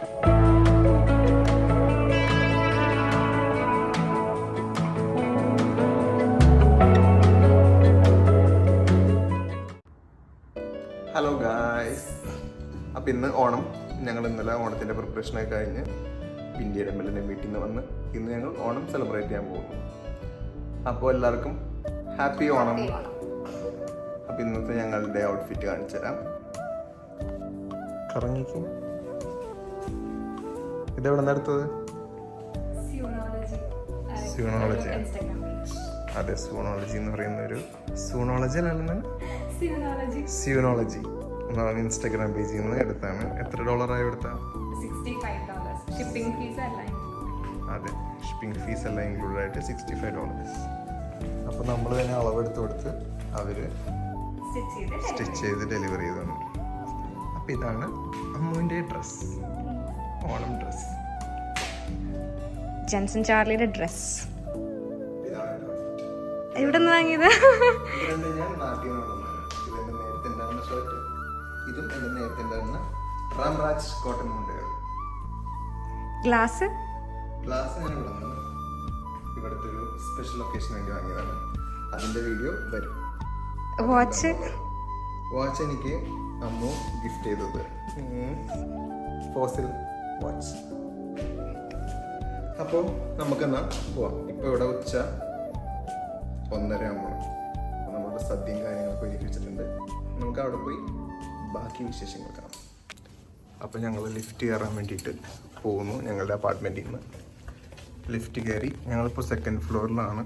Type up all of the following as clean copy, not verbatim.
Hello guys, അപ്പം ഇന്ന് ഓണം. ഞങ്ങൾ ഇന്നലെ ഓണത്തിൻ്റെ പ്രിപ്പറേഷനൊക്കെ കഴിഞ്ഞ് പിന്നിയുടെ എംഎൽഎൻ്റെ വീട്ടിൽ നിന്ന് വന്ന് ഇന്ന് ഞങ്ങൾ ഓണം സെലിബ്രേറ്റ് ചെയ്യാൻ പോകുന്നു. അപ്പോൾ എല്ലാവർക്കും ഹാപ്പി ഓണം. അപ്പം ഇന്നത്തെ ഞങ്ങളുടെ ഔട്ട്ഫിറ്റ് കാണിച്ചു തരാം. കറങ്ങിക്കും. ഇതെവിടെ നിന്ന് എടുത്തത്? സ്യൂണോളജി. അതെ, സ്യൂണോളജി എന്ന് പറയുന്ന ഒരു സ്യൂണോളജി അല്ലെന്ന് സ്യൂണോളജി എന്നാണ് ഇൻസ്റ്റാഗ്രാം പേജിൽ നിന്ന് എടുത്താണ്. എത്ര ഡോളറായി എടുത്ത? അതെ, ഷിപ്പിംഗ് ഫീസ് എല്ലാം ഇൻക്ലൂഡ് ആയിട്ട് $65. അപ്പോൾ നമ്മൾ തന്നെ അളവെടുത്ത് കൊടുത്ത് അവർ സ്റ്റിച്ച് ചെയ്ത് ഡെലിവറി ചെയ്തു തന്നു. അപ്പോൾ ഇതാണ് അമ്മുവിൻ്റെ ഡ്രസ്, ഓണം ഡ്രസ്, ജെൻസൺ ചാർലിയുടെ ഡ്രസ്. എവിടെ നിന്ന് വാങ്ങിയത്? ഞാൻ നാട്ടിൽ നിന്ന്. ഇതെന്റെ നേരത്തെ ഉണ്ടായിരുന്ന ഷർട്ട്, ഇതും എന്റെ നേരത്തെ ഉണ്ടായിരുന്ന റാംരാജ് കോട്ടൺ മുണ്ടുകൾ. ഗ്ലാസ് ഞാൻ ഇവിടെ നിന്ന് ഇവിടുത്തെ ഒരു സ്പെഷ്യൽ ഒക്കേഷൻ വേണ്ടി വാങ്ങിയതാണ്. അതിന്റെ വീഡിയോ വരും. വാച്ച് എനിക്ക് അമ്മു ഗിഫ്റ്റ് ചെയ്തത്, ഫോസിൽ വാച്ച്. അപ്പോൾ നമുക്കെന്നാ പോവാം. ഇപ്പോൾ ഇവിടെ ഉച്ച 1:30 ആകുമ്പോൾ നമ്മളുടെ സദ്യയും കാര്യങ്ങളൊക്കെ ഒരുക്കി വെച്ചിട്ടുണ്ട്. നമുക്ക് അവിടെ പോയി ബാക്കി വിശേഷങ്ങൾ കാണാം. അപ്പോൾ ഞങ്ങൾ ലിഫ്റ്റ് കയറാൻ വേണ്ടിയിട്ട് പോകുന്നു. ഞങ്ങളുടെ അപ്പാർട്ട്മെൻറ്റിൽ നിന്ന് ലിഫ്റ്റ് കയറി. ഞങ്ങളിപ്പോൾ 2nd ഫ്ലോറിലാണ്.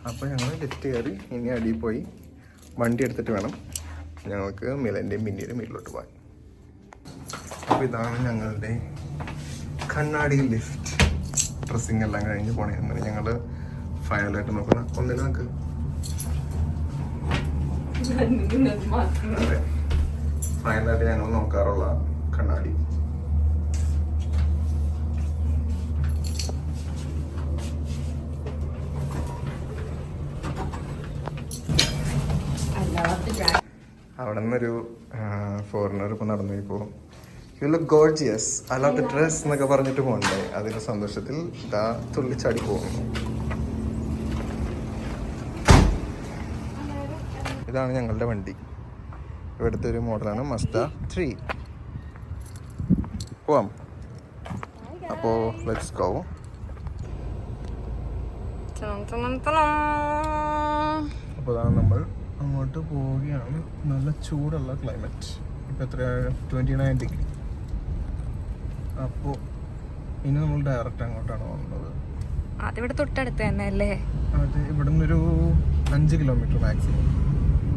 അപ്പോൾ ഞങ്ങൾ ലിഫ്റ്റ് കയറി ഇനി അടിയിൽ പോയി വണ്ടി എടുത്തിട്ട് വേണം ഞങ്ങൾക്ക് മിലൻ്റെയും പിന്നീട് വീട്ടിലോട്ട് പോകാൻ. അപ്പോൾ ഇതാണ് ഞങ്ങളുടെ കണ്ണാടി ലിഫ്റ്റ്. ഡ്രസ്സിങ് എല്ലാം കഴിഞ്ഞ് പോണേ. എന്നാലും ഞങ്ങൾ ഫൈനലായിട്ട് നോക്കണം. ഒന്നിനും നമുക്ക് അതെ, ഫൈനലായിട്ട് ഞങ്ങൾ നോക്കാറുള്ള കണ്ണാടി. അവിടെ നിന്നൊരു ഫോറിനർ ഇപ്പോൾ നടന്നു ഇപ്പോൾ you look gorgeous, I love the dress എന്നൊക്കെ പറഞ്ഞിട്ട് പോകണ്ടേ. അതിൻ്റെ സന്തോഷത്തിൽ ഇതാ തുള്ളിച്ചാടി പോകുന്നു. ഇതാണ് ഞങ്ങളുടെ വണ്ടി. ഇവിടുത്തെ ഒരു മോഡലാണ് മസ്ത 3. പോവാം. അപ്പോൾ ലെറ്റ്സ് ഗോ. അപ്പോൾ അതാണ് നമ്മൾ അങ്ങോട്ട് പോവുകയാണ്. നല്ല ചൂടുള്ള ക്ലൈമറ്റ്. ഇപ്പോൾ എത്ര 29 ഡിഗ്രി. അപ്പോൾ ഇനി നമ്മൾ ഡയറക്റ്റ് അങ്ങോട്ടാണ് പോകുന്നത്. അതിവിടെ തൊട്ടടുത്ത് തന്നെ അല്ലേ? അത് ഇവിടെ നിന്നൊരു 5 കിലോമീറ്റർ മാക്സിമം.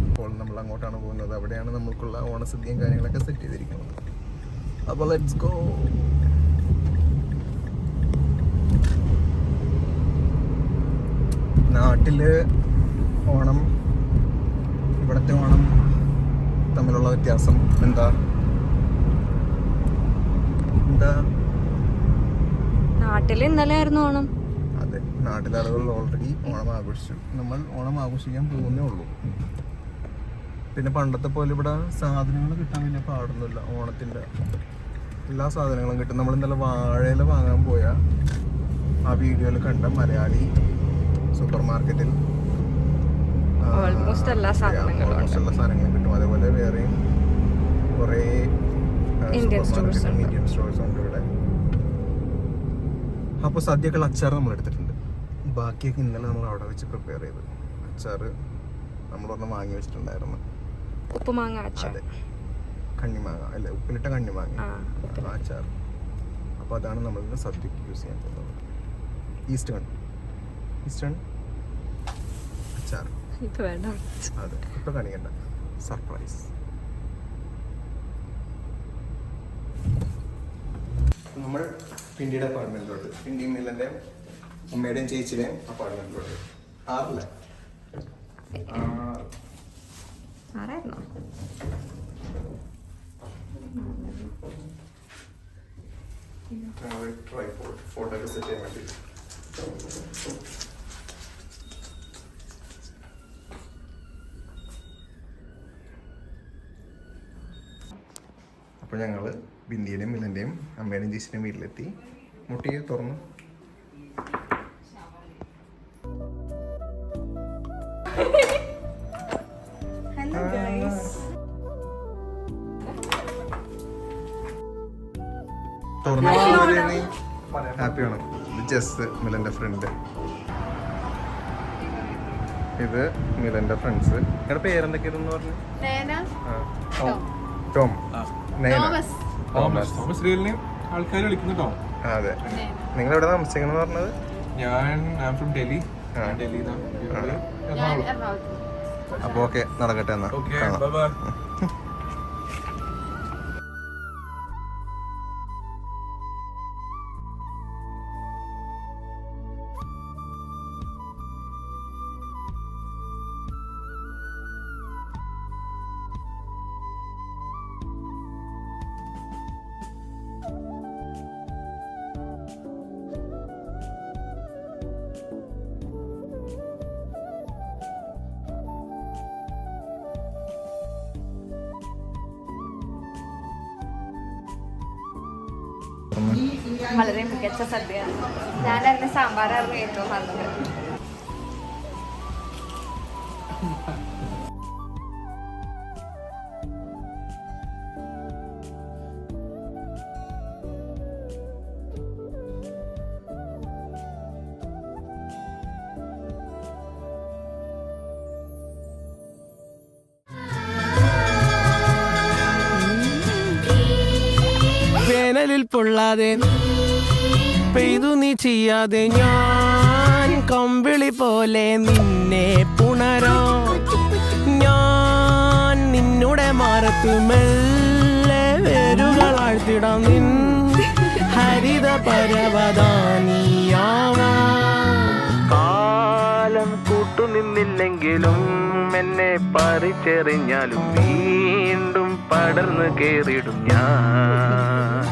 അപ്പോൾ നമ്മൾ അങ്ങോട്ടാണ് പോകുന്നത്. അവിടെയാണ് നമ്മൾക്കുള്ള ഓണസദ്യയും കാര്യങ്ങളൊക്കെ സെറ്റ് ചെയ്തിരിക്കുന്നത്. അപ്പോൾ ലെറ്റ്സ് ഗോ. നാട്ടില് ഓണം ഇവിടുത്തെ ഓണം തമ്മിലുള്ള വ്യത്യാസം എന്താ? നാട്ടില് ഇന്നലെ ആയിരുന്നു ഓണം. അതെ, നാട്ടിലെ ആളുകൾ ഓൾറെഡി ഓണം ആഘോഷിച്ചു. നമ്മൾ ഓണം ആഘോഷിക്കാൻ പോകുന്നേ ഉള്ളൂ. പിന്നെ പണ്ടത്തെ പോലെ ഇവിടെ സാധനങ്ങൾ കിട്ടാൻ വലിയ പാടൊന്നുമില്ല. ഓണത്തിൻ്റെ എല്ലാ സാധനങ്ങളും കിട്ടും. നമ്മൾ ഇന്നലെ വാഴയില വാങ്ങാൻ പോയ ആ വീഡിയോയിൽ കണ്ട മലയാളി സൂപ്പർ മാർക്കറ്റിൽ ഓൾമോസ്റ്റ് എല്ലാ സാധനങ്ങളും കിട്ടും. അതേപോലെ വേറെയും കുറേ ഇന്ത്യൻ സ്റ്റോഴ്സ് ഉണ്ട് ഇവിടെ. അപ്പോൾ സദ്യക്കുള്ള അച്ചാർ നമ്മൾ എടുത്തിട്ടുണ്ട്. ബാക്കിയൊക്കെ ഇന്നലെ നമ്മൾ അവിടെ വെച്ച് പ്രിപ്പയർ ചെയ്ത്. അച്ചാർ നമ്മളൊന്ന് വാങ്ങി വെച്ചിട്ടുണ്ടായിരുന്നു. ഉപ്പുമാങ്ങ അച്ചാർ. അതെ, കണ്ണിമാങ്ങ അല്ലേ, ഉപ്പിലിട്ട കണ്ണിമാങ്ങ അച്ചാർ. അപ്പോൾ അതാണ് നമ്മളിന്ന് സദ്യക്ക് യൂസ് ചെയ്യാൻ പോകുന്നത്. ഈസ്റ്റേൺ അച്ചാർ. അതെ, ഇപ്പൊ കാണിക്കണ്ട, സർപ്രൈസ്. നമ്മൾ പിണ്ടിയുടെ അപ്പാർട്ട്മെന്റിലോട്ട്, പിണ്ടി മില്ലന്റെ ഉമ്മയുടെയും ചേച്ചിയുടെയും അപ്പാർട്ട്മെന്റിലോട്ട്. 6 ആറായിരുന്നോ? ട്രൈപോഡ് ഫോട്ടോ ഒക്കെ സെറ്റ് ചെയ്യാൻ വേണ്ടി. അപ്പോൾ ഞങ്ങൾ ബിന്ദിയുടെയും മിലൻ്റെയും അമ്മയുടെയും ചേച്ചിയുടെയും വീട്ടിലെത്തി. മുട്ടിയെ തുറന്നു. ഹാപ്പിയാണ്. ഇത് ജസ്, മിലന്റെ ഫ്രണ്ട്. ഇത് മിലന്റെ ഫ്രണ്ട്സ്. നിങ്ങളുടെ പേരെന്തൊക്കെയായിരുന്നു പറഞ്ഞു? ടോം. തോമസ് റിയലിനെയും ആൾക്കാർ വിളിക്കുന്നു ടോം. അതെ. നിങ്ങൾ എവിടെ താമസിക്കണെന്ന് പറഞ്ഞത്? ഞാൻ ഫ്രം ഡൽഹി. അപ്പൊ ഓക്കെ, നടക്കട്ടെ എന്നാ. വളരെ മികച്ച സദ്യയാണ്. ഞാനതിന് സാമ്പാറായിരുന്നു ഏറ്റവും നല്ലത്. വേനലിൽ പൊള്ളാതെ പെയ്തു നീ ചെയ്യാതെ ഞാൻ കമ്പിളി പോലെ നിന്നെ പുണരോ. ഞാൻ നിന്നുടെ മാറത്ത് മെല്ലെ വേരുകളാഴ്ത്തിടാം. നിൻ ഹരിത പരവതാനിയാവാം. കാലം കൂട്ടുനിന്നില്ലെങ്കിലും എന്നെ പറിച്ചെറിഞ്ഞാലും വീണ്ടും പടർന്നു കേറിടും ഞാൻ.